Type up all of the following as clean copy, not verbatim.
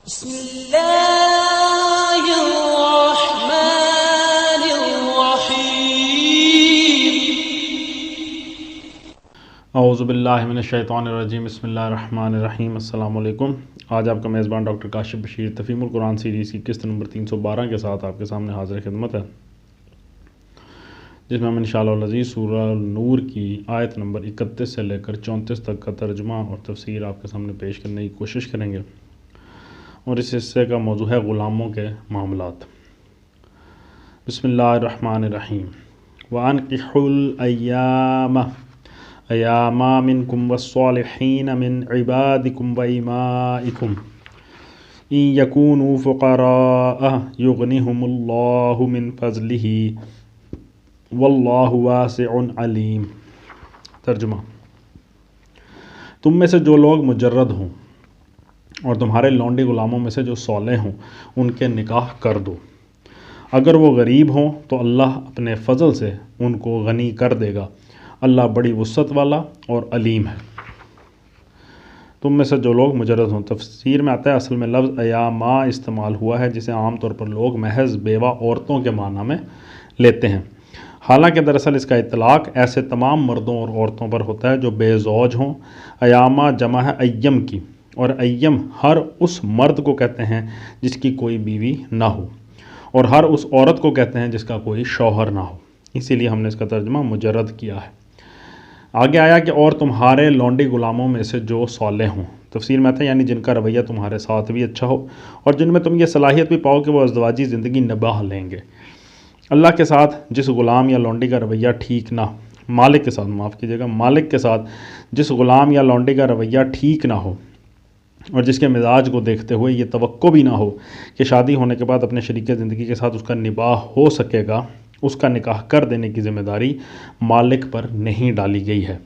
بسم اللہ الرحمن الرحیم۔ اعوذ باللہ من الشیطان الرجیم، بسم اللہ الرحمن الرحیم۔ السلام علیکم۔ آج آپ کا میزبان ڈاکٹر کاشف بشیر تفہیم القرآن سیریز کی قسط نمبر 312 کے ساتھ آپ کے سامنے حاضر خدمت ہے، جس میں ہم انشاءاللہ العزیز سورہ نور کی آیت نمبر 31 سے لے کر 34 تک کا ترجمہ اور تفسیر آپ کے سامنے پیش کرنے کی کوشش کریں گے، اور اس حصے کا موضوع ہے غلاموں کے معاملات۔ بسم اللہ الرحمن الرحیم۔ وَأَنْكِحُوا الْأَيَّامَ مِنْكُمْ وَالصَّالِحِينَ مِنْ عِبَادِكُمْ وَإِمَائِكُمْ إِنْ يَكُونُوا فُقَرَاءَ يُغْنِهُمُ اللَّهُ مِنْ فَضْلِهِ وَاللَّهُ وَاسِعٌ عَلِيمٌ۔ ترجمہ: تم میں سے جو لوگ مجرد ہوں اور تمہارے لونڈی غلاموں میں سے جو صالح ہوں ان کے نکاح کر دو، اگر وہ غریب ہوں تو اللہ اپنے فضل سے ان کو غنی کر دے گا، اللہ بڑی وسعت والا اور علیم ہے۔ تم میں سے جو لوگ مجرد ہوں، تفسیر میں آتا ہے اصل میں لفظ ایاما استعمال ہوا ہے، جسے عام طور پر لوگ محض بیوہ عورتوں کے معنی میں لیتے ہیں، حالانکہ دراصل اس کا اطلاق ایسے تمام مردوں اور عورتوں پر ہوتا ہے جو بے زوج ہوں۔ ایاما جمع ہے ایم کی، اور ایم ہر اس مرد کو کہتے ہیں جس کی کوئی بیوی نہ ہو، اور ہر اس عورت کو کہتے ہیں جس کا کوئی شوہر نہ ہو، اسی لیے ہم نے اس کا ترجمہ مجرد کیا ہے۔ آگے آیا کہ اور تمہارے لونڈی غلاموں میں سے جو صالح ہوں، تفسیر میں آتا ہے یعنی جن کا رویہ تمہارے ساتھ بھی اچھا ہو اور جن میں تم یہ صلاحیت بھی پاؤ کہ وہ ازدواجی زندگی نبھا لیں گے۔ اللہ کے ساتھ جس غلام یا لونڈی کا رویہ ٹھیک نہ ہو، مالک کے ساتھ مالک کے ساتھ جس غلام یا لونڈی کا رویہ ٹھیک نہ ہو، اور جس کے مزاج کو دیکھتے ہوئے یہ توقع بھی نہ ہو کہ شادی ہونے کے بعد اپنے شریک زندگی کے ساتھ اس کا نباہ ہو سکے گا، اس کا نکاح کر دینے کی ذمہ داری مالک پر نہیں ڈالی گئی ہے،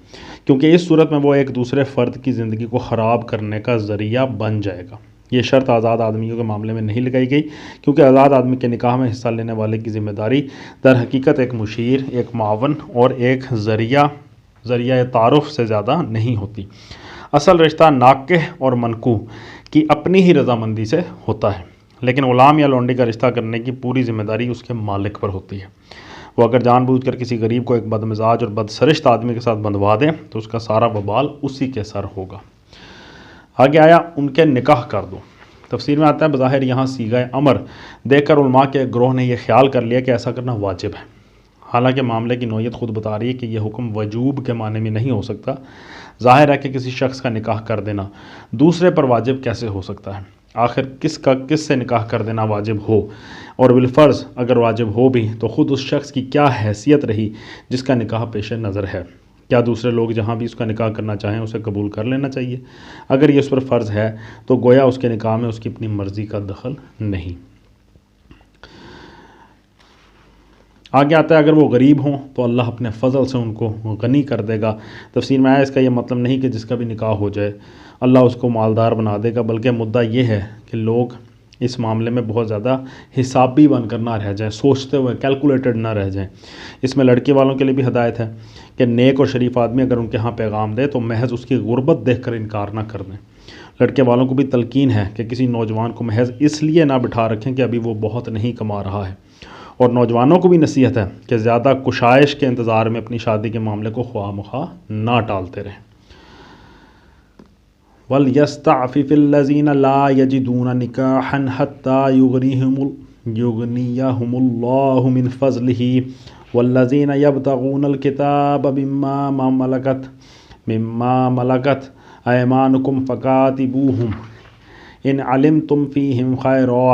کیونکہ اس صورت میں وہ ایک دوسرے فرد کی زندگی کو خراب کرنے کا ذریعہ بن جائے گا۔ یہ شرط آزاد آدمیوں کے معاملے میں نہیں لگائی گئی، کیونکہ آزاد آدمی کے نکاح میں حصہ لینے والے کی ذمہ داری در حقیقت ایک مشیر، ایک معاون اور ایک ذریعہ تعارف سے زیادہ نہیں ہوتی۔ اصل رشتہ ناکح اور منکوح کی اپنی ہی رضامندی سے ہوتا ہے، لیکن غلام یا لونڈی کا رشتہ کرنے کی پوری ذمہ داری اس کے مالک پر ہوتی ہے۔ وہ اگر جان بوجھ کر کسی غریب کو ایک بدمزاج اور بدسرشت آدمی کے ساتھ بندھوا دے تو اس کا سارا وبال اسی کے سر ہوگا۔ آگے آیا ان کے نکاح کر دو۔ تفسیر میں آتا ہے بظاہر یہاں صیغہ امر دیکھ کر علماء کے گروہ نے یہ خیال کر لیا کہ ایسا کرنا واجب ہے، حالانکہ معاملے کی نوعیت خود بتا رہی ہے کہ یہ حکم وجوب کے معنی میں نہیں ہو سکتا۔ ظاہر ہے کہ کسی شخص کا نکاح کر دینا دوسرے پر واجب کیسے ہو سکتا ہے؟ آخر کس سے نکاح کر دینا واجب ہو، اور بالفرض اگر واجب ہو بھی تو خود اس شخص کی کیا حیثیت رہی جس کا نکاح پیش نظر ہے؟ کیا دوسرے لوگ جہاں بھی اس کا نکاح کرنا چاہیں اسے قبول کر لینا چاہیے؟ اگر یہ اس پر فرض ہے تو گویا اس کے نکاح میں اس کی اپنی مرضی کا دخل نہیں۔ آگے آتا ہے اگر وہ غریب ہوں تو اللہ اپنے فضل سے ان کو غنی کر دے گا۔ تفسیر میں آیا اس کا یہ مطلب نہیں کہ جس کا بھی نکاح ہو جائے اللہ اس کو مالدار بنا دے گا، بلکہ مدعا یہ ہے کہ لوگ اس معاملے میں بہت زیادہ حسابی بن کر نہ رہ جائیں، سوچتے ہوئے کیلکولیٹڈ نہ رہ جائیں۔ اس میں لڑکی والوں کے لیے بھی ہدایت ہے کہ نیک اور شریف آدمی اگر ان کے ہاں پیغام دے تو محض اس کی غربت دیکھ کر انکار نہ کر دیں۔ لڑکے والوں کو بھی تلقین ہے کہ کسی نوجوان کو محض اس لیے نہ بٹھا رکھیں کہ ابھی وہ بہت نہیں کما رہا ہے، اور نوجوانوں کو بھی نصیحت ہے کہ زیادہ کشائش کے انتظار میں اپنی شادی کے معاملے کو خواہ مخواہ نہ ٹالتے رہیں۔ وَلْيَسْتَعْفِفِ الَّذِينَ لَا يَجِدُونَ نِكَاحًا حَتَّى يُغْنِيَهُمُ اللَّهُ مِنْ فَضْلِهِ وَالَّذِينَ يَبْتَغُونَ الْكِتَابَ مِمَّا مَلَكَتْ أَيْمَانُكُمْ فَكَاتِبُوهُمْ إِنْ عَلِمْتُمْ فِيهِمْ خَيْرًا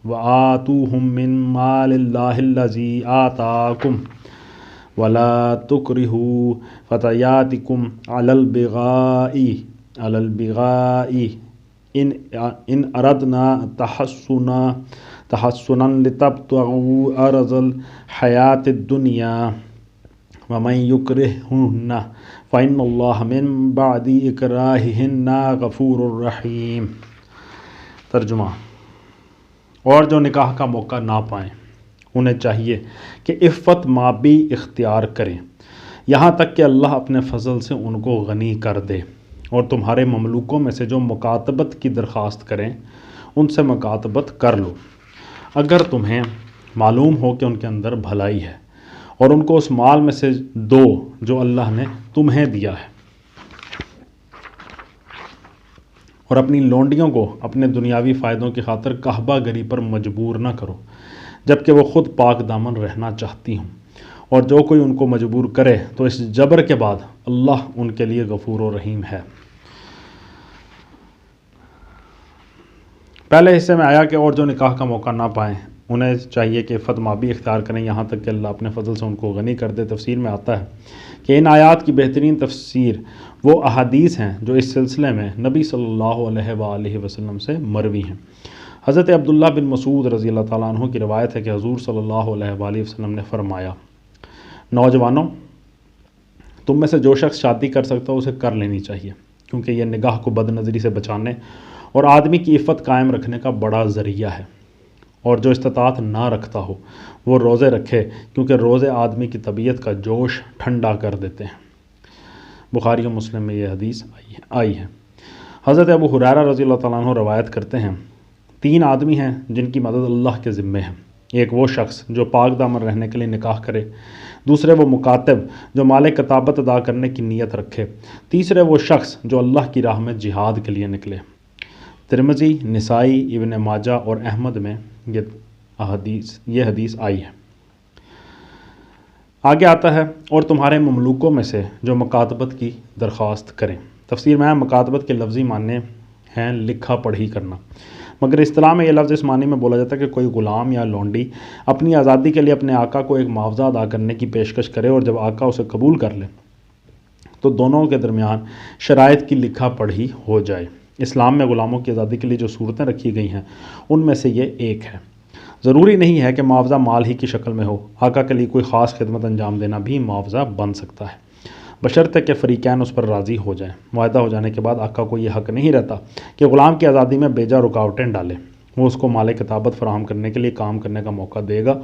وَآتُوهُمْ مِنْ مَالِ اللَّهِ الَّذِي آتَاكُمْ وَلَا تُكْرِهُوا فَتَيَاتِكُمْ عَلَى الْبِغَاءِ إِنْ أَرَدْنَا تَحَصُّنًا لِتَبْتَغُوا عَرَضَ الْحَيَاةِ الدُّنْيَا وَمَنْ يُكْرِهُنَّ فَإِنَّ اللَّهَ مِنْ بَعْدِ إِكْرَاهِهِنَّ غَفُورٌ رَحِيمٌ۔ ترجمہ: اور جو نکاح کا موقع نہ پائیں انہیں چاہیے کہ عفت مابی اختیار کریں یہاں تک کہ اللہ اپنے فضل سے ان کو غنی کر دے، اور تمہارے مملوکوں میں سے جو مکاتبت کی درخواست کریں ان سے مکاتبت کر لو اگر تمہیں معلوم ہو کہ ان کے اندر بھلائی ہے، اور ان کو اس مال میں سے دو جو اللہ نے تمہیں دیا ہے، اور اپنی لونڈیوں کو اپنے دنیاوی فائدوں کی خاطر کعبہ گری پر مجبور نہ کرو جبکہ وہ خود پاک دامن رہنا چاہتی ہوں، اور جو کوئی ان کو مجبور کرے تو اس جبر کے بعد اللہ ان کے لیے غفور و رحیم ہے۔ پہلے حصے میں آیا کہ اور جو نکاح کا موقع نہ پائیں انہیں چاہیے کہ عفت مابی اختیار کریں یہاں تک کہ اللہ اپنے فضل سے ان کو غنی کر دے۔ تفسیر میں آتا ہے کہ ان آیات کی بہترین تفسیر وہ احادیث ہیں جو اس سلسلے میں نبی صلی اللہ علیہ وآلہ وسلم سے مروی ہیں۔ حضرت عبداللہ بن مسعود رضی اللہ تعالیٰ عنہ کی روایت ہے کہ حضور صلی اللہ علیہ وآلہ وسلم نے فرمایا، نوجوانوں، تم میں سے جو شخص شادی کر سکتا ہو اسے کر لینی چاہیے، کیونکہ یہ نگاہ کو بد نظری سے بچانے اور آدمی کی عفت قائم رکھنے کا بڑا ذریعہ ہے۔ اور جو استطاعت نہ رکھتا ہو وہ روزے رکھے، کیونکہ روزے آدمی کی طبیعت کا جوش ٹھنڈا کر دیتے ہیں۔ بخاری و مسلم میں یہ حدیث آئی ہے۔ حضرت ابو ہریرہ رضی اللہ تعالیٰ عنہ روایت کرتے ہیں، 3 آدمی ہیں جن کی مدد اللہ کے ذمے ہے۔ ایک وہ شخص جو پاک دامن رہنے کے لیے نکاح کرے، دوسرے وہ مکاتب جو مال کتابت ادا کرنے کی نیت رکھے، تیسرے وہ شخص جو اللہ کی راہ میں جہاد کے لیے نکلے۔ ترمذی، نسائی، ابن ماجہ اور احمد میں یہ حدیث آئی ہے۔ آگے آتا ہے، اور تمہارے مملوکوں میں سے جو مکاتبت کی درخواست کریں۔ تفسیر میں مکاتبت کے لفظی معنی ہیں لکھا پڑھی کرنا، مگر اصطلاح میں یہ لفظ اس معنی میں بولا جاتا ہے کہ کوئی غلام یا لونڈی اپنی آزادی کے لیے اپنے آقا کو ایک معاوضہ ادا کرنے کی پیشکش کرے، اور جب آقا اسے قبول کر لے تو دونوں کے درمیان شرائط کی لکھا پڑھی ہو جائے۔ اسلام میں غلاموں کی آزادی کے لیے جو صورتیں رکھی گئی ہیں ان میں سے یہ ایک ہے۔ ضروری نہیں ہے کہ معاوضہ مال ہی کی شکل میں ہو، آقا کے لیے کوئی خاص خدمت انجام دینا بھی معاوضہ بن سکتا ہے، بشرطے کہ فریقین اس پر راضی ہو جائیں۔ معاہدہ ہو جانے کے بعد آقا کو یہ حق نہیں رہتا کہ غلام کی آزادی میں بیجا رکاوٹیں ڈالے، وہ اس کو مال کتابت فراہم کرنے کے لیے کام کرنے کا موقع دے گا،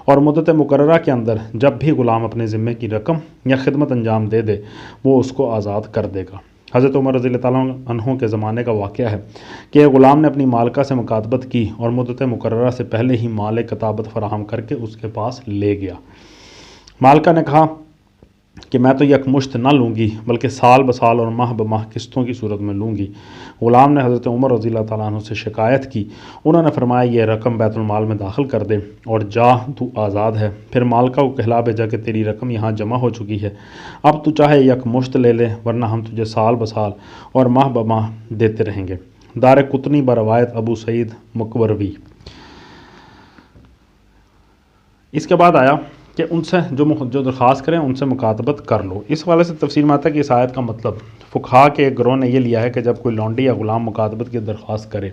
اور مدت مقررہ کے اندر جب بھی غلام اپنے ذمے کی رقم یا خدمت انجام دے دے وہ اس کو آزاد کر دے گا۔ حضرت عمر رضی اللہ تعالیٰ عنہ کے زمانے کا واقعہ ہے کہ ایک غلام نے اپنی مالکہ سے مکاتبت کی اور مدت مقررہ سے پہلے ہی مال کتابت فراہم کر کے اس کے پاس لے گیا۔ مالکہ نے کہا کہ میں تو یکمشت نہ لوں گی بلکہ سال بسال اور ماہ بماہ قسطوں کی صورت میں لوں گی۔ غلام نے حضرت عمر رضی اللہ تعالیٰ عنہ سے شکایت کی، انہوں نے فرمایا یہ رقم بیت المال میں داخل کر دے اور جا، تو آزاد ہے۔ پھر مالکہ کو کہلا بھیجا کہ تیری رقم یہاں جمع ہو چکی ہے، اب تو چاہے یکمشت لے لے ورنہ ہم تجھے سال بسال اور ماہ بماہ دیتے رہیں گے۔ دار قطنی بروایت ابو سعید مقبروی۔ اس کے بعد آیا کہ ان سے جو درخواست کریں ان سے مکاتبت کر لو۔ اس حوالے سے تفسیر میں آتا ہے کہ اس آیت کا مطلب فقہا کے ایک گروہ نے یہ لیا ہے کہ جب کوئی لونڈی یا غلام مکاتبت کی درخواست کرے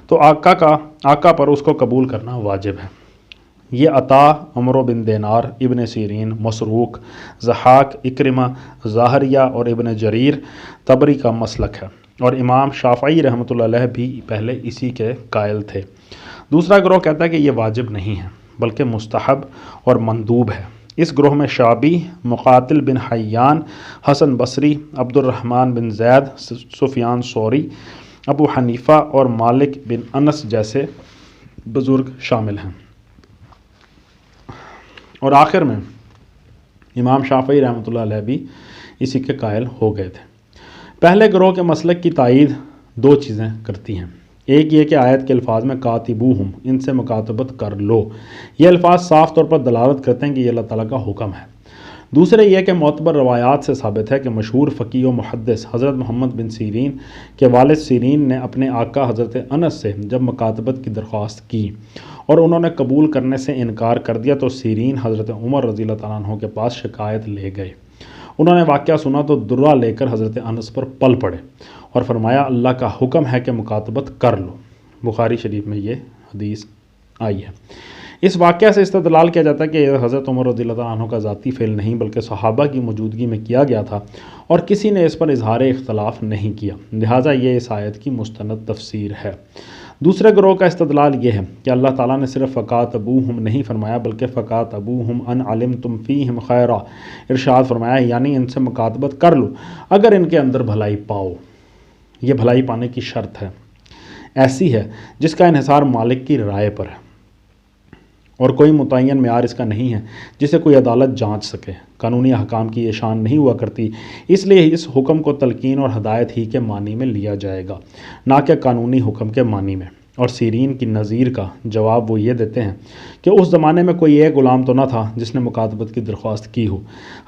تو آقا پر اس کو قبول کرنا واجب ہے۔ یہ عطا، عمرو بن دینار، ابن سیرین، مسروق، ضحاک، اکرمہ، ظاہریہ اور ابن جریر طبری کا مسلک ہے، اور امام شافعی رحمۃ اللہ علیہ بھی پہلے اسی کے قائل تھے۔ دوسرا گروہ کہتا ہے کہ یہ واجب نہیں ہے بلکہ مستحب اور مندوب ہے۔ اس گروہ میں شعبی، مقاتل بن حیان، حسن بصری، عبد الرحمن بن زید، سفیان ثوری، ابو حنیفہ اور مالک بن انس جیسے بزرگ شامل ہیں، اور آخر میں امام شافعی رحمۃ اللہ علیہ بھی اسی کے قائل ہو گئے تھے۔ پہلے گروہ کے مسلک کی تائید 2 چیزیں کرتی ہیں۔ ایک یہ کہ آیت کے الفاظ میں کاتبوہم، ان سے مکاتبت کر لو، یہ الفاظ صاف طور پر دلالت کرتے ہیں کہ یہ اللہ تعالیٰ کا حکم ہے۔ دوسرے یہ کہ معتبر روایات سے ثابت ہے کہ مشہور فقیہ و محدث حضرت محمد بن سیرین کے والد سیرین نے اپنے آقا حضرت انس سے جب مکاتبت کی درخواست کی اور انہوں نے قبول کرنے سے انکار کر دیا تو سیرین حضرت عمر رضی اللہ تعالیٰ عنہ کے پاس شکایت لے گئے۔ انہوں نے واقعہ سنا تو درہ لے کر حضرت انس پر پل پڑے اور فرمایا اللہ کا حکم ہے کہ مکاتبت کر لو۔ بخاری شریف میں یہ حدیث آئی ہے۔ اس واقعہ سے استدلال کیا جاتا ہے کہ حضرت عمر رضی اللہ تعالیٰ عنہ کا ذاتی فعل نہیں بلکہ صحابہ کی موجودگی میں کیا گیا تھا اور کسی نے اس پر اظہار اختلاف نہیں کیا، لہٰذا یہ اس آیت کی مستند تفسیر ہے۔ دوسرے گروہ کا استدلال یہ ہے کہ اللہ تعالیٰ نے صرف فکاتبوہم نہیں فرمایا بلکہ فکاتبوہم ان علمتم فیہم خیرا ارشاد فرمایا، یعنی ان سے مکاتبت کر لو اگر ان کے اندر بھلائی پاؤ۔ یہ بھلائی پانے کی شرط ہے۔ ایسی ہے جس کا انحصار مالک کی رائے پر ہے اور کوئی متعین معیار اس کا نہیں ہے جسے کوئی عدالت جانچ سکے۔ قانونی احکام کی یہ شان نہیں ہوا کرتی، اس لیے اس حکم کو تلقین اور ہدایت ہی کے معنی میں لیا جائے گا، نہ کہ قانونی حکم کے معنی میں۔ اور سیرین کی نظیر کا جواب وہ یہ دیتے ہیں کہ اس زمانے میں کوئی ایک غلام تو نہ تھا جس نے مکاتبت کی درخواست کی ہو،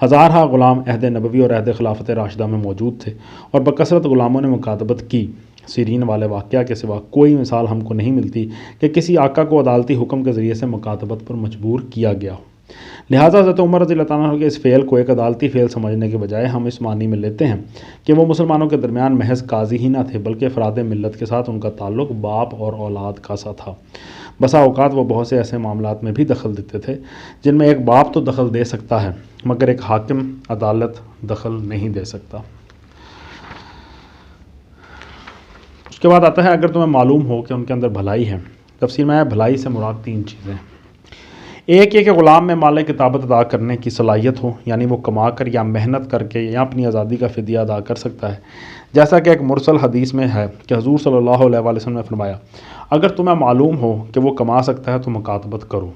ہزارہ غلام عہد نبوی اور عہد خلافت راشدہ میں موجود تھے اور بکثرت غلاموں نے مکاتبت کی۔ سیرین والے واقعہ کے سوا کوئی مثال ہم کو نہیں ملتی کہ کسی آقا کو عدالتی حکم کے ذریعے سے مکاتبت پر مجبور کیا گیا ہو۔ لہٰذا حضرت عمر رضی اللہ تعالیٰ عنہ کے اس فعل کو ایک عدالتی فعل سمجھنے کے بجائے ہم اس معنی میں لیتے ہیں کہ وہ مسلمانوں کے درمیان محض قاضی ہی نہ تھے بلکہ افراد ملت کے ساتھ ان کا تعلق باپ اور اولاد کا سا تھا۔ بسا اوقات وہ بہت سے ایسے معاملات میں بھی دخل دیتے تھے جن میں ایک باپ تو دخل دے سکتا ہے مگر ایک حاکم عدالت دخل نہیں دے سکتا۔ اس کے بعد آتا ہے اگر تمہیں معلوم ہو کہ ان کے اندر بھلائی ہے۔ تفسیر میں ہے بھلائی سے مراد 3 چیزیں۔ ایک یہ کہ غلام میں مال کتابت ادا کرنے کی صلاحیت ہو، یعنی وہ کما کر یا محنت کر کے یا اپنی آزادی کا فدیہ ادا کر سکتا ہے، جیسا کہ ایک مرسل حدیث میں ہے کہ حضور صلی اللہ علیہ وآلہ وسلم نے فرمایا اگر تمہیں معلوم ہو کہ وہ کما سکتا ہے تو مکاتبت کرو،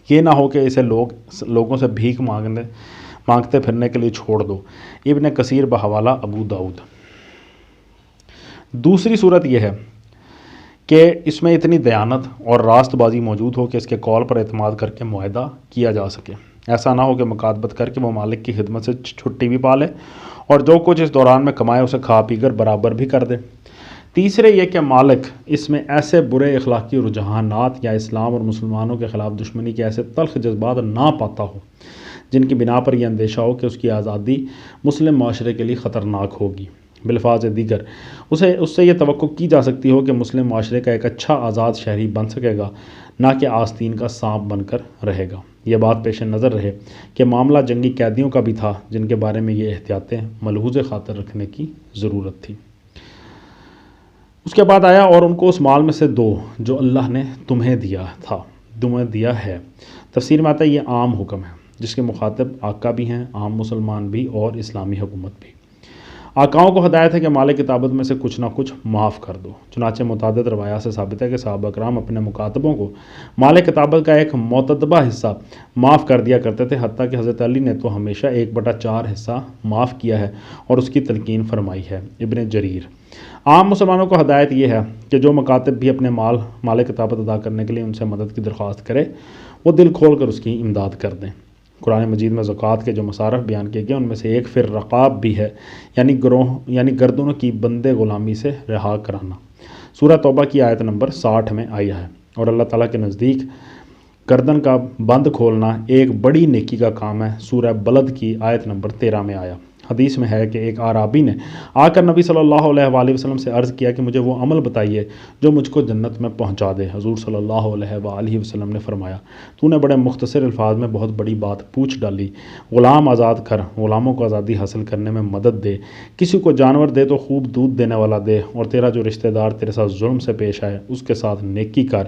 یہ نہ ہو کہ اسے لوگوں سے بھیک مانگتے پھرنے کے لیے چھوڑ دو۔ ابن کثیر بحوالہ ابو داؤد۔ دوسری صورت یہ ہے کہ اس میں اتنی دیانت اور راست بازی موجود ہو کہ اس کے قول پر اعتماد کر کے معاہدہ کیا جا سکے، ایسا نہ ہو کہ مکاتبت کر کے وہ مالک کی خدمت سے چھٹی بھی پا لے اور جو کچھ اس دوران میں کمائے اسے کھا پی کر برابر بھی کر دے۔ تیسرے یہ کہ مالک اس میں ایسے برے اخلاقی رجحانات یا اسلام اور مسلمانوں کے خلاف دشمنی کے ایسے تلخ جذبات نہ پاتا ہو جن کی بنا پر یہ اندیشہ ہو کہ اس کی آزادی مسلم معاشرے کے لیے خطرناک ہوگی۔ بالفاظ دیگر اس سے یہ توقع کی جا سکتی ہو کہ مسلم معاشرے کا ایک اچھا آزاد شہری بن سکے گا، نہ کہ آستین کا سانپ بن کر رہے گا۔ یہ بات پیش نظر رہے کہ معاملہ جنگی قیدیوں کا بھی تھا جن کے بارے میں یہ احتیاطیں ملحوظ خاطر رکھنے کی ضرورت تھی۔ اس کے بعد آیا اور ان کو اس مال میں سے دو جو اللہ نے تمہیں دیا ہے۔ تفسیر میں آتا ہے یہ عام حکم ہے جس کے مخاطب آقا بھی ہیں، عام مسلمان بھی اور اسلامی حکومت بھی۔ آقاؤں کو ہدایت ہے کہ مال کتابت میں سے کچھ نہ کچھ معاف کر دو، چنانچہ متعدد روایات سے ثابت ہے کہ صحابہ کرام اپنے مکاتبوں کو مال کتابت کا ایک معتدبہ حصہ معاف کر دیا کرتے تھے، حتیٰ کہ حضرت علی نے تو ہمیشہ 1/4 حصہ معاف کیا ہے اور اس کی تلقین فرمائی ہے۔ ابن جریر۔ عام مسلمانوں کو ہدایت یہ ہے کہ جو مکاتب بھی اپنے مال کتابت ادا کرنے کے لیے ان سے مدد کی درخواست کرے وہ دل کھول کر اس کی امداد کر دیں۔ قرآن مجید میں زکوٰۃ کے جو مصارف بیان کیے گئے ان میں سے ایک فر رقاب بھی ہے، یعنی گردنوں کی بندے غلامی سے رہا کرانا۔ سورہ توبہ کی آیت نمبر 60 میں آیا ہے۔ اور اللہ تعالیٰ کے نزدیک گردن کا بند کھولنا ایک بڑی نیکی کا کام ہے، سورہ بلد کی آیت نمبر 13 میں آیا۔ حدیث میں ہے کہ ایک اعرابی نے آ کر نبی صلی اللہ علیہ وآلہ وسلم سے عرض کیا کہ مجھے وہ عمل بتائیے جو مجھ کو جنت میں پہنچا دے۔ حضور صلی اللہ علیہ وآلہ وسلم نے فرمایا تو نے بڑے مختصر الفاظ میں بہت بڑی بات پوچھ ڈالی، غلام آزاد کر، غلاموں کو آزادی حاصل کرنے میں مدد دے، کسی کو جانور دے تو خوب دودھ دینے والا دے، اور تیرا جو رشتہ دار تیرے ساتھ ظلم سے پیش آئے اس کے ساتھ نیکی کر،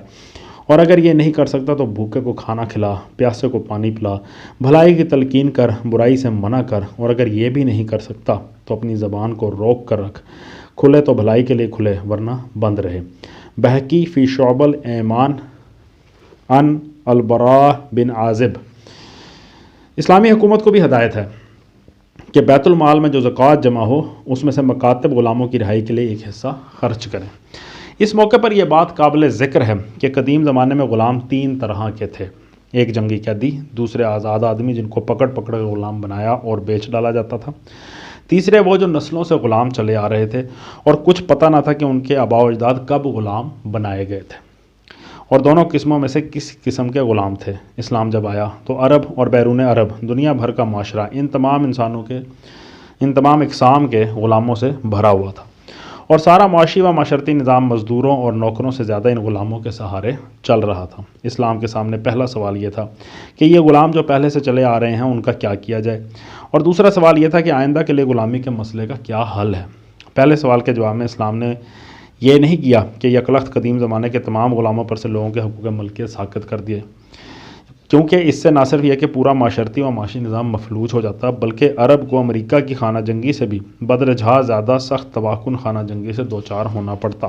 اور اگر یہ نہیں کر سکتا تو بھوکے کو کھانا کھلا، پیاسے کو پانی پلا، بھلائی کی تلقین کر، برائی سے منع کر، اور اگر یہ بھی نہیں کر سکتا تو اپنی زبان کو روک کر رکھ، کھلے تو بھلائی کے لیے کھلے ورنہ بند رہے۔ بہقی فی شعب الایمان ان البراء بن عازب۔ اسلامی حکومت کو بھی ہدایت ہے کہ بیت المال میں جو زکوٰۃ جمع ہو اس میں سے مکاتب غلاموں کی رہائی کے لیے ایک حصہ خرچ کریں۔ اس موقع پر یہ بات قابل ذکر ہے کہ قدیم زمانے میں غلام 3 طرح کے تھے، ایک جنگی قیدی، دوسرے آزاد آدمی جن کو پکڑ کر غلام بنایا اور بیچ ڈالا جاتا تھا، تیسرے وہ جو نسلوں سے غلام چلے آ رہے تھے اور کچھ پتہ نہ تھا کہ ان کے آباء و اجداد کب غلام بنائے گئے تھے، اور دونوں قسموں میں سے کس قسم کے غلام تھے۔ اسلام جب آیا تو عرب اور بیرون عرب دنیا بھر کا معاشرہ ان تمام اقسام کے غلاموں سے بھرا ہوا تھا، اور سارا معاشی و معاشرتی نظام مزدوروں اور نوکروں سے زیادہ ان غلاموں کے سہارے چل رہا تھا۔ اسلام کے سامنے پہلا سوال یہ تھا کہ یہ غلام جو پہلے سے چلے آ رہے ہیں ان کا کیا کیا جائے، اور دوسرا سوال یہ تھا کہ آئندہ کے لیے غلامی کے مسئلے کا کیا حل ہے۔ پہلے سوال کے جواب میں اسلام نے یہ نہیں کیا کہ یکلخت قدیم زمانے کے تمام غلاموں پر سے لوگوں کے حقوق ملکیت ساقط کر دیے، کیونکہ اس سے نہ صرف یہ کہ پورا معاشرتی و معاشی نظام مفلوج ہو جاتا بلکہ عرب کو امریکہ کی خانہ جنگی سے بھی بدرجہ زیادہ سخت تباہ کن خانہ جنگی سے دوچار ہونا پڑتا۔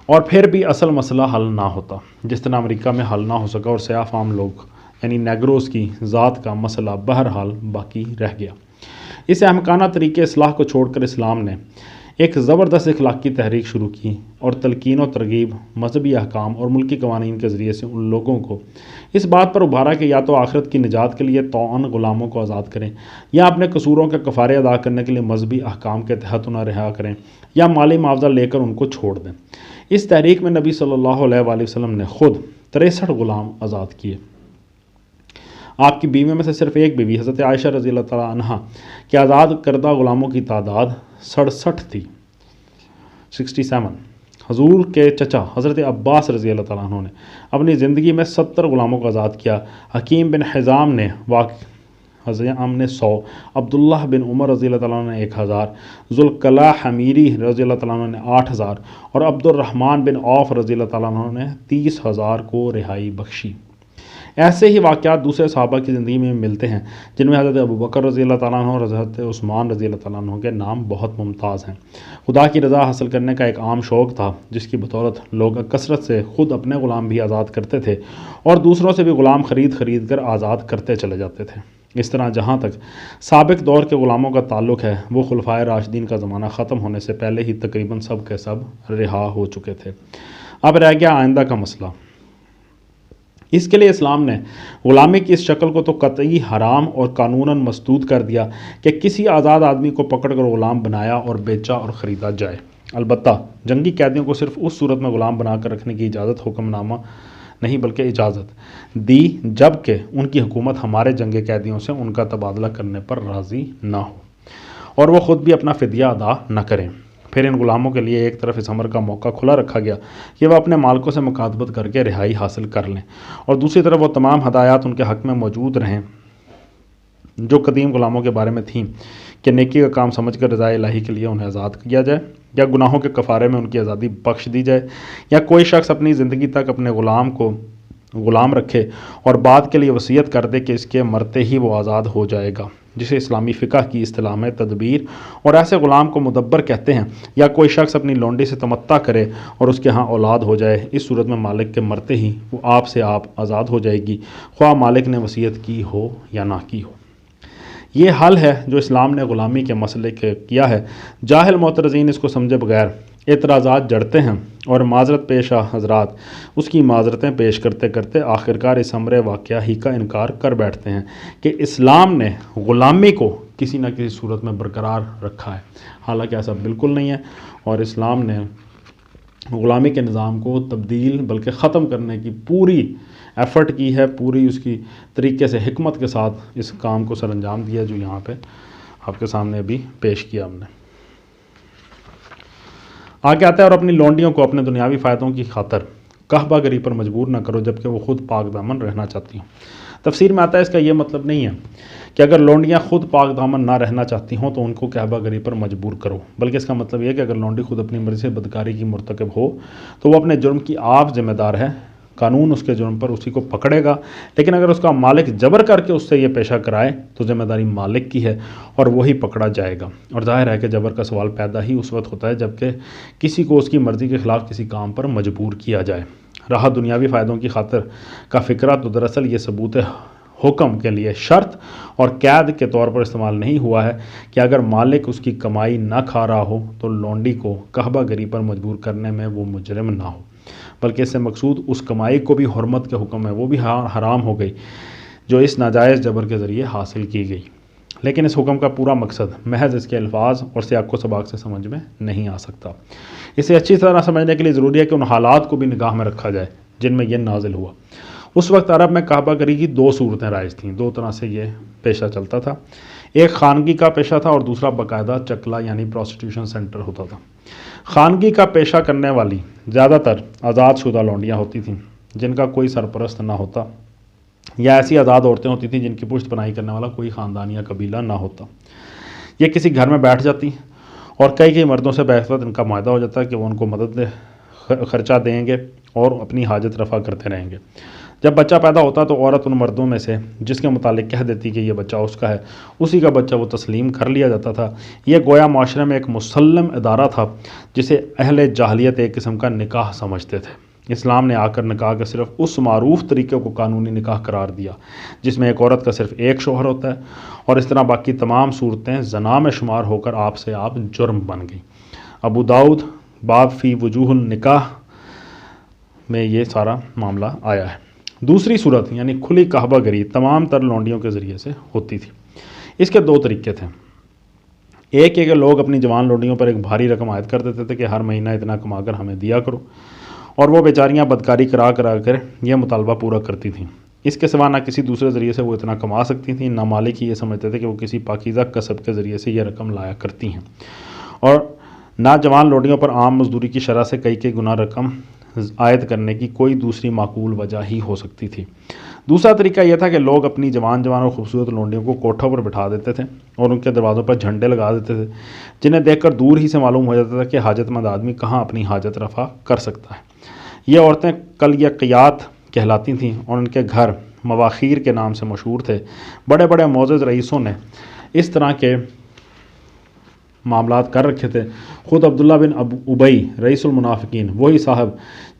اور پھر بھی اصل مسئلہ حل نہ ہوتا، جس طرح امریکہ میں حل نہ ہو سکا اور سیاہ فام لوگ یعنی نیگروز کی ذات کا مسئلہ بہرحال باقی رہ گیا۔ اس احمقانہ طریقے اصلاح کو چھوڑ کر اسلام نے ایک زبردست اخلاقی تحریک شروع کی اور تلقین و ترغیب، مذہبی احکام اور ملکی قوانین کے ذریعے سے ان لوگوں کو اس بات پر ابھارا کہ یا تو آخرت کی نجات کے لیے طوعاً غلاموں کو آزاد کریں، یا اپنے قصوروں کے کفارے ادا کرنے کے لیے مذہبی احکام کے تحت انہیں رہا کریں، یا مالی معاوضہ لے کر ان کو چھوڑ دیں۔ اس تحریک میں نبی صلی اللہ علیہ وآلہ وسلم نے خود 63 غلام آزاد کیے۔ آپ کی بیویوں میں سے صرف ایک بیوی حضرت عائشہ رضی اللہ تعالیٰ عنہ کے آزاد کردہ غلاموں کی تعداد 67 تھی، 67۔ حضور کے چچا حضرت عباس رضی اللہ تعالیٰ عنہ نے اپنی زندگی میں 70 غلاموں کو آزاد کیا۔ حکیم بن حزام نے 100، عبداللہ بن عمر رضی اللہ تعالیٰ عنہ نے 1000، ذوالقلع حمیری رضی اللہ تعالیٰ عنہ نے 8000 اور عبد الرحمن بن عوف رضی اللہ تعالیٰ عنہ نے 30,000 کو رہائی بخشی۔ ایسے ہی واقعات دوسرے صحابہ کی زندگی میں ملتے ہیں، جن میں حضرت ابوبکر رضی اللہ تعالیٰ عنہ اور حضرت عثمان رضی اللہ تعالیٰ عنہ کے نام بہت ممتاز ہیں۔ خدا کی رضا حاصل کرنے کا ایک عام شوق تھا، جس کی بدولت لوگ کثرت سے خود اپنے غلام بھی آزاد کرتے تھے اور دوسروں سے بھی غلام خرید کر آزاد کرتے چلے جاتے تھے۔ اس طرح جہاں تک سابق دور کے غلاموں کا تعلق ہے، وہ خلفائے راشدین کا زمانہ ختم ہونے سے پہلے ہی تقریباً سب کے سب رہا ہو چکے تھے۔ اب رہ گیا آئندہ کا مسئلہ۔ اس کے لیے اسلام نے غلامی کی اس شکل کو تو قطعی حرام اور قانوناً مسدود کر دیا کہ کسی آزاد آدمی کو پکڑ کر غلام بنایا اور بیچا اور خریدا جائے۔ البتہ جنگی قیدیوں کو صرف اس صورت میں غلام بنا کر رکھنے کی اجازت حکم نامہ نہیں بلکہ اجازت دی جب کہ ان کی حکومت ہمارے جنگی قیدیوں سے ان کا تبادلہ کرنے پر راضی نہ ہو اور وہ خود بھی اپنا فدیہ ادا نہ کریں۔ پھر ان غلاموں کے لیے ایک طرف اس امر کا موقع کھلا رکھا گیا کہ وہ اپنے مالکوں سے مکاتبت کر کے رہائی حاصل کر لیں، اور دوسری طرف وہ تمام ہدایات ان کے حق میں موجود رہیں جو قدیم غلاموں کے بارے میں تھیں کہ نیکی کا کام سمجھ کر رضا الہی کے لیے انہیں آزاد کیا جائے، یا گناہوں کے کفارے میں ان کی آزادی بخش دی جائے، یا کوئی شخص اپنی زندگی تک اپنے غلام کو غلام رکھے اور بعد کے لیے وصیت کر دے کہ اس کے مرتے ہی وہ آزاد ہو جائے گا، جسے اسلامی فقہ کی اصطلاح میں تدبیر اور ایسے غلام کو مدبر کہتے ہیں۔ یا کوئی شخص اپنی لونڈی سے تمتع کرے اور اس کے ہاں اولاد ہو جائے، اس صورت میں مالک کے مرتے ہی وہ آپ سے آزاد ہو جائے گی، خواہ مالک نے وصیت کی ہو یا نہ کی ہو۔ یہ حل ہے جو اسلام نے غلامی کے مسئلے کے کیا ہے۔ جاہل معترضین اس کو سمجھے بغیر اعتراضات جڑتے ہیں اور معذرت پیشہ حضرات اس کی معذرتیں پیش کرتے کرتے آخرکار اس امر واقعہ ہی کا انکار کر بیٹھتے ہیں کہ اسلام نے غلامی کو کسی نہ کسی صورت میں برقرار رکھا ہے، حالانکہ ایسا بالکل نہیں ہے، اور اسلام نے غلامی کے نظام کو تبدیل بلکہ ختم کرنے کی پوری ایفرٹ کی ہے، پوری اس کی طریقے سے حکمت کے ساتھ اس کام کو سر انجام دیا جو یہاں پہ آپ کے سامنے ابھی پیش کیا ہم نے۔ آگے آتا ہے، اور اپنی لونڈیوں کو اپنے دنیاوی فائدوں کی خاطر کعبہ گری پر مجبور نہ کرو جبکہ وہ خود پاک دامن رہنا چاہتی ہوں۔ تفسیر میں آتا ہے اس کا یہ مطلب نہیں ہے کہ اگر لونڈیاں خود پاک دامن نہ رہنا چاہتی ہوں تو ان کو کعبہ گری پر مجبور کرو، بلکہ اس کا مطلب یہ ہے کہ اگر لونڈی خود اپنی مرضی سے بدکاری کی مرتکب ہو تو وہ اپنے جرم کی آپ ذمہ دار ہے، قانون اس کے جرم پر اسی کو پکڑے گا، لیکن اگر اس کا مالک جبر کر کے اس سے یہ پیشہ کرائے تو ذمہ داری مالک کی ہے اور وہی پکڑا جائے گا۔ اور ظاہر ہے کہ جبر کا سوال پیدا ہی اس وقت ہوتا ہے جبکہ کسی کو اس کی مرضی کے خلاف کسی کام پر مجبور کیا جائے۔ رہا دنیاوی فائدوں کی خاطر کا فکرہ تو دراصل یہ ثبوت حکم کے لیے شرط اور قید کے طور پر استعمال نہیں ہوا ہے کہ اگر مالک اس کی کمائی نہ کھا رہا ہو تو لونڈی کو کعبہ گری پر مجبور کرنے میں وہ مجرم نہ ہو، بلکہ اس سے مقصود اس کمائی کو بھی حرمت کے حکم ہے، وہ بھی حرام ہو گئی جو اس ناجائز جبر کے ذریعے حاصل کی گئی۔ لیکن اس حکم کا پورا مقصد محض اس کے الفاظ اور سیاق و سباق سے سمجھ میں نہیں آ سکتا۔ اسے اچھی طرح سمجھنے کے لیے ضروری ہے کہ ان حالات کو بھی نگاہ میں رکھا جائے جن میں یہ نازل ہوا۔ اس وقت عرب میں کعبہ گری کی 2 صورتیں رائج تھیں، 2 طرح سے یہ پیشہ چلتا تھا، ایک خانگی کا پیشہ تھا اور دوسرا باقاعدہ چکلا یعنی پروسٹیٹیوشن سینٹر ہوتا تھا۔ خانگی کا پیشہ کرنے والی زیادہ تر آزاد شدہ لونڈیاں ہوتی تھیں جن کا کوئی سرپرست نہ ہوتا، یا ایسی آزاد عورتیں ہوتی تھیں جن کی پشت پناہی کرنے والا کوئی خاندان یا قبیلہ نہ ہوتا۔ یہ کسی گھر میں بیٹھ جاتی اور کئی مردوں سے بیک وقت ان کا معاہدہ ہو جاتا ہے کہ وہ ان کو مدد خرچہ دیں گے اور اپنی حاجت رفع کرتے رہیں گے۔ جب بچہ پیدا ہوتا تو عورت ان مردوں میں سے جس کے متعلق کہہ دیتی کہ یہ بچہ اس کا ہے، اسی کا بچہ وہ تسلیم کر لیا جاتا تھا۔ یہ گویا معاشرے میں ایک مسلم ادارہ تھا جسے اہل جاہلیت ایک قسم کا نکاح سمجھتے تھے۔ اسلام نے آ کر نکاح کے صرف اس معروف طریقے کو قانونی نکاح قرار دیا جس میں ایک عورت کا صرف ایک شوہر ہوتا ہے، اور اس طرح باقی تمام صورتیں زنا میں شمار ہو کر آپ سے آپ جرم بن گئیں۔ ابو داؤد باب فی وجوہ النکاح میں یہ سارا معاملہ آیا ہے۔ دوسری صورت یعنی کھلی کعبہ گری تمام تر لونڈیوں کے ذریعے سے ہوتی تھی۔ اس کے دو طریقے تھے۔ ایک یہ کہ لوگ اپنی جوان لونڈیوں پر ایک بھاری رقم عائد کر دیتے تھے کہ ہر مہینہ اتنا کما کر ہمیں دیا کرو، اور وہ بیچاریاں بدکاری کرا کر یہ مطالبہ پورا کرتی تھیں۔ اس کے سوا نہ کسی دوسرے ذریعے سے وہ اتنا کما سکتی تھیں، نہ مالک ہی یہ سمجھتے تھے کہ وہ کسی پاکیزہ کسب کے ذریعے سے یہ رقم لایا کرتی ہیں، اور نہ جوان لونڈیوں پر عام مزدوری کی شرح سے کئی گنا رقم عائد کرنے کی کوئی دوسری معقول وجہ ہی ہو سکتی تھی۔ دوسرا طریقہ یہ تھا کہ لوگ اپنی جوان اور خوبصورت لونڈیوں کو کوٹھوں پر بٹھا دیتے تھے اور ان کے دروازوں پر جھنڈے لگا دیتے تھے، جنہیں دیکھ کر دور ہی سے معلوم ہو جاتا تھا کہ حاجت مند آدمی کہاں اپنی حاجت رفع کر سکتا ہے۔ یہ عورتیں قلیقیات کہلاتی تھیں اور ان کے گھر مواخیر کے نام سے مشہور تھے۔ بڑے بڑے معزز رئیسوں نے اس طرح کے معاملات کر رکھے تھے۔ خود عبداللہ بن ابی رئیس المنافقین، وہی صاحب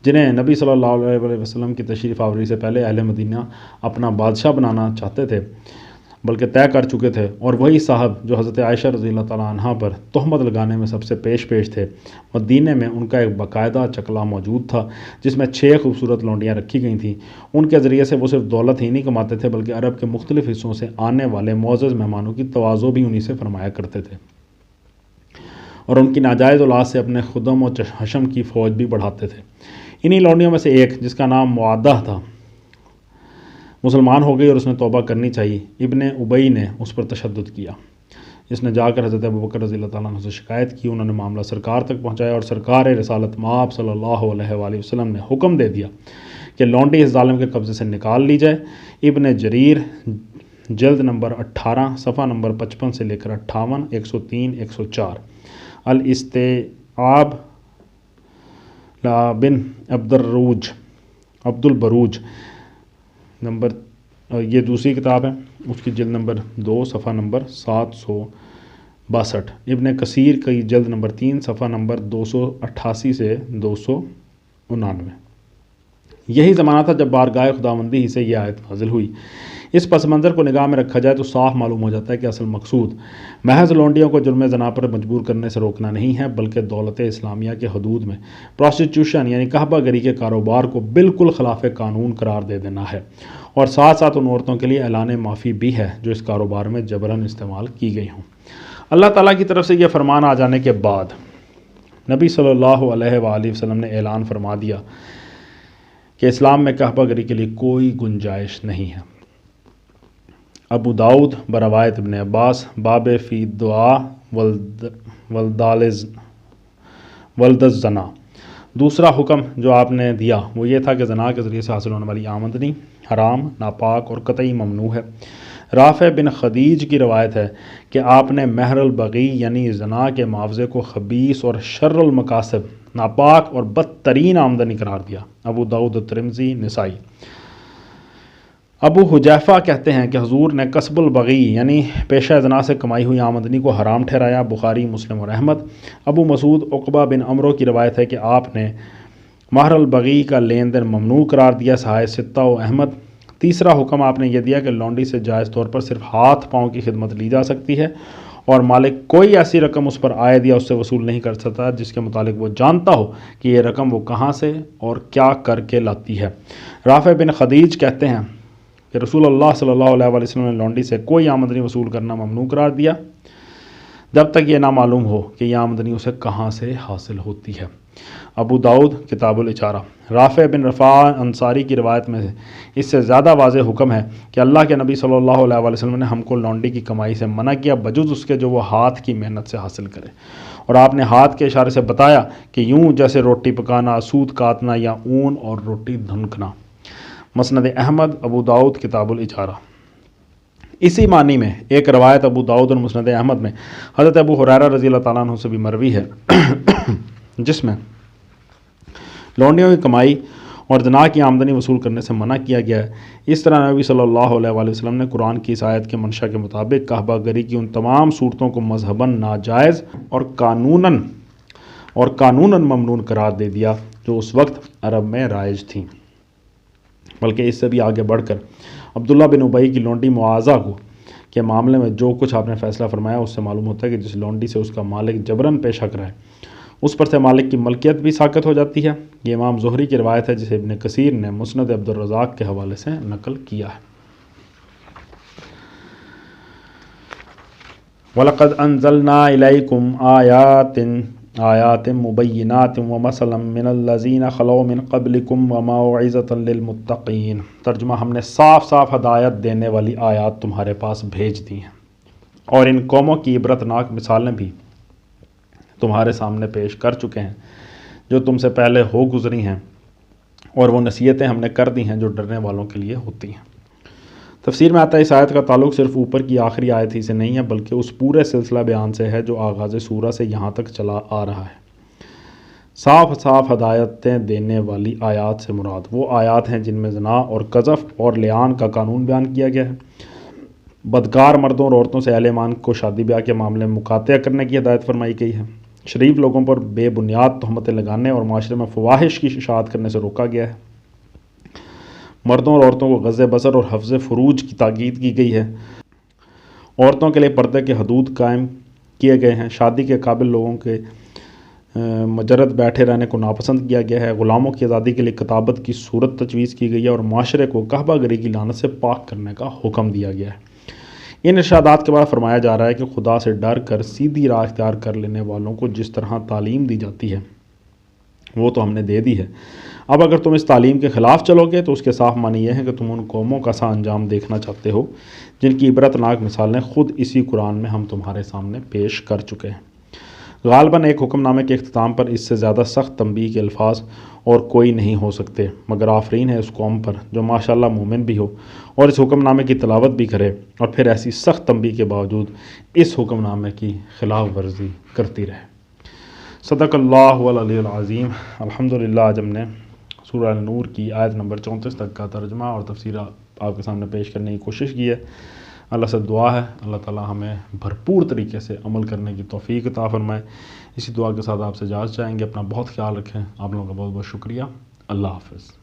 جنہیں نبی صلی اللہ علیہ وسلم کی تشریف آوری سے پہلے اہل مدینہ اپنا بادشاہ بنانا چاہتے تھے بلکہ طے کر چکے تھے، اور وہی صاحب جو حضرت عائشہ رضی اللہ تعالیٰ عنہ پر تہمت لگانے میں سب سے پیش تھے، مدینے میں ان کا ایک باقاعدہ چکلا موجود تھا جس میں 6 خوبصورت لونڈیاں رکھی گئی تھیں۔ ان کے ذریعے سے وہ صرف دولت ہی نہیں کماتے تھے بلکہ عرب کے مختلف حصوں سے آنے والے معزز مہمانوں کی تواضع بھی انہی سے فرمایا کرتے تھے، اور ان کی ناجائز اولاد سے اپنے خدم و حشم کی فوج بھی بڑھاتے تھے۔ انہی لونڈیوں میں سے ایک جس کا نام معادہ تھا مسلمان ہو گئی اور اس نے توبہ کرنی چاہیے۔ ابن ابی نے اس پر تشدد کیا، جس نے جا کر حضرت ابوبکر رضی اللہ تعالیٰ عنہ سے شکایت کی۔ انہوں نے معاملہ سرکار تک پہنچایا اور سرکار رسالت مآب صلی اللہ علیہ وآلہ وسلم نے حکم دے دیا کہ لونڈی اس ظالم کے قبضے سے نکال لی جائے۔ ابن جریر جلد نمبر 18 صفحہ نمبر 55 سے لے کر 58، 103، 104۔ الاستیعاب بن عبد البروج نمبر، یہ دوسری کتاب ہے، اس کی جلد نمبر 2 صفحہ نمبر 762۔ ابن کثیر کی جلد نمبر 3 صفحہ نمبر 288 سے 299۔ یہی زمانہ تھا جب بارگاہ خداوندی ہی سے یہ آیت نازل ہوئی۔ اس پس منظر کو نگاہ میں رکھا جائے تو صاف معلوم ہو جاتا ہے کہ اصل مقصود محض لونڈیوں کو جرم زنا پر مجبور کرنے سے روکنا نہیں ہے بلکہ دولت اسلامیہ کے حدود میں پراسٹیٹیوشن یعنی کعبہ گری کے کاروبار کو بالکل خلاف قانون قرار دے دینا ہے، اور ساتھ ساتھ ان عورتوں کے لیے اعلان معافی بھی ہے جو اس کاروبار میں جبراً استعمال کی گئی ہوں۔ اللہ تعالیٰ کی طرف سے یہ فرمان آ جانے کے بعد نبی صلی اللہ علیہ وآلہ وسلم نے اعلان فرما دیا کہ اسلام میں کعبہ گری کے لیے کوئی گنجائش نہیں ہے۔ ابو داؤد بروایت ابن عباس باب فی دعا ولد الزنا۔ دوسرا حکم جو آپ نے دیا وہ یہ تھا کہ زنا کے ذریعے سے حاصل ہونے والی آمدنی حرام، ناپاک اور قطعی ممنوع ہے۔ رافع بن خدیج کی روایت ہے کہ آپ نے مہر البغی یعنی زنا کے معاوضے کو خبیث اور شر المکاسب، ناپاک اور بدترین آمدنی قرار دیا۔ ابو داؤد، ترمذی، نسائی۔ ابو حجیفہ کہتے ہیں کہ حضور نے کسب البغی یعنی پیشہ زنا سے کمائی ہوئی آمدنی کو حرام ٹھہرایا۔ بخاری، مسلم اور احمد۔ ابو مسعود عقبہ بن عمرو کی روایت ہے کہ آپ نے مہر البغی کا لین دین ممنوع قرار دیا۔ صحائح ستہ و احمد۔ تیسرا حکم آپ نے یہ دیا کہ لونڈی سے جائز طور پر صرف ہاتھ پاؤں کی خدمت لی جا سکتی ہے اور مالک کوئی ایسی رقم اس پر عائد یا اس سے وصول نہیں کر سکتا جس کے متعلق وہ جانتا ہو کہ یہ رقم وہ کہاں سے اور کیا کر کے لاتی ہے۔ رافع بن خدیج کہتے ہیں کہ رسول اللہ صلی اللہ علیہ وآلہ وسلم نے لونڈی سے کوئی آمدنی وصول کرنا ممنوع قرار دیا جب تک یہ نہ معلوم ہو کہ یہ آمدنی اسے کہاں سے حاصل ہوتی ہے۔ ابو داؤد کتاب الاجارہ۔ رافع بن رفاع انصاری کی روایت میں اس سے زیادہ واضح حکم ہے کہ اللہ کے نبی صلی اللہ علیہ وآلہ وسلم نے ہم کو لونڈی کی کمائی سے منع کیا بجز اس کے جو وہ ہاتھ کی محنت سے حاصل کرے، اور آپ نے ہاتھ کے اشارے سے بتایا کہ یوں جیسے روٹی پکانا، سوت کاٹنا یا اون اور روٹی دھنکنا۔ مسند احمد، ابو داؤد کتاب الاجارہ۔ اسی معنی میں ایک روایت ابو داؤد اور مسند احمد میں حضرت ابو ہریرہ رضی اللہ تعالیٰ عنہ سے بھی مروی ہے جس میں لونڈیوں کی کمائی اور جناح کی آمدنی وصول کرنے سے منع کیا گیا ہے۔ اس طرح نبی صلی اللہ علیہ وآلہ وسلم نے قرآن کی اس آیت کے منشا کے مطابق کعبہ گری کی ان تمام صورتوں کو مذہباً ناجائز اور قانوناً ممنون قرار دے دیا جو اس وقت عرب میں رائج تھیں۔ بلکہ اس سے بھی آگے بڑھ کر عبداللہ بن ابی کی لونڈی معاذہ کے معاملے میں جو کچھ آپ نے فیصلہ فرمایا اس سے معلوم ہوتا ہے کہ جس لونڈی سے اس کا مالک جبراً پیشہ کرائے اس پر سے مالک کی ملکیت بھی ساقط ہو جاتی ہے۔ یہ امام زہری کی روایت ہے جسے ابن کثیر نے مسند عبد الرزاق کے حوالے سے نقل کیا ہے۔ وَلَقَدْ أَنزَلْنَا إِلَيْكُمْ آيَاتٍ مُبَيِّنَاتٍ وَمَثَلًا مِّنَ الَّذِينَ خَلَوْا مِن قَبْلِكُمْ وَمَوْعِظَةً لِّلْمُتَّقِينَ۔ ترجمہ: ہم نے صاف صاف ہدایت دینے والی آیات تمہارے پاس بھیج دی ہیں اور ان قوموں کی عبرتناک مثالیں بھی تمہارے سامنے پیش کر چکے ہیں جو تم سے پہلے ہو گزری ہیں، اور وہ نصیحتیں ہم نے کر دی ہیں جو ڈرنے والوں کے لیے ہوتی ہیں۔ تفسیر میں آتا ہے اس آیت کا تعلق صرف اوپر کی آخری آیت ہی سے نہیں ہے بلکہ اس پورے سلسلہ بیان سے ہے جو آغاز سورہ سے یہاں تک چلا آ رہا ہے۔ صاف صاف ہدایتیں دینے والی آیات سے مراد وہ آیات ہیں جن میں زنا اور قذف اور لعان کا قانون بیان کیا گیا ہے، بدکار مردوں اور عورتوں سے اہل ایمان کو شادی بیاہ کے معاملے میں مقاطع کرنے کی ہدایت فرمائی گئی ہے، شریف لوگوں پر بے بنیاد تہمتیں لگانے اور معاشرے میں فواحش کی اشاعت کرنے سے روکا گیا ہے، مردوں اور عورتوں کو غض بصر اور حفظ فروج کی تاکید کی گئی ہے، عورتوں کے لیے پردے کے حدود قائم کیے گئے ہیں، شادی کے قابل لوگوں کے مجرد بیٹھے رہنے کو ناپسند کیا گیا ہے، غلاموں کی آزادی کے لیے کتابت کی صورت تجویز کی گئی ہے اور معاشرے کو کعبہ گری کی لعنت سے پاک کرنے کا حکم دیا گیا ہے۔ ان ارشادات کے بعد فرمایا جا رہا ہے کہ خدا سے ڈر کر سیدھی راہ اختیار کر لینے والوں کو جس طرح تعلیم دی جاتی ہے وہ تو ہم نے دے دی ہے، اب اگر تم اس تعلیم کے خلاف چلو گے تو اس کے صاف معنی یہ ہے کہ تم ان قوموں کا سا انجام دیکھنا چاہتے ہو جن کی عبرتناک مثالیں خود اسی قرآن میں ہم تمہارے سامنے پیش کر چکے ہیں۔ غالباً ایک حکم نامے کے اختتام پر اس سے زیادہ سخت تنبیہ کے الفاظ اور کوئی نہیں ہو سکتے، مگر آفرین ہے اس قوم پر جو ماشاءاللہ مومن بھی ہو اور اس حکم نامے کی تلاوت بھی کرے اور پھر ایسی سخت تنبیہ کے باوجود اس حکم نامے کی خلاف ورزی کرتی رہے۔ صدق اللہ العلی العظیم۔ الحمدللہ آج ہم نے سورہ نور کی آیت نمبر 34 تک کا ترجمہ اور تفسیر آپ کے سامنے پیش کرنے کی کوشش کی ہے۔ اللہ سے دعا ہے اللہ تعالی ہمیں بھرپور طریقے سے عمل کرنے کی توفیق عطا فرمائے۔ اسی دعا کے ساتھ آپ سے اجازت چاہیں گے، اپنا بہت خیال رکھیں۔ آپ لوگوں کا بہت بہت شکریہ۔ اللہ حافظ۔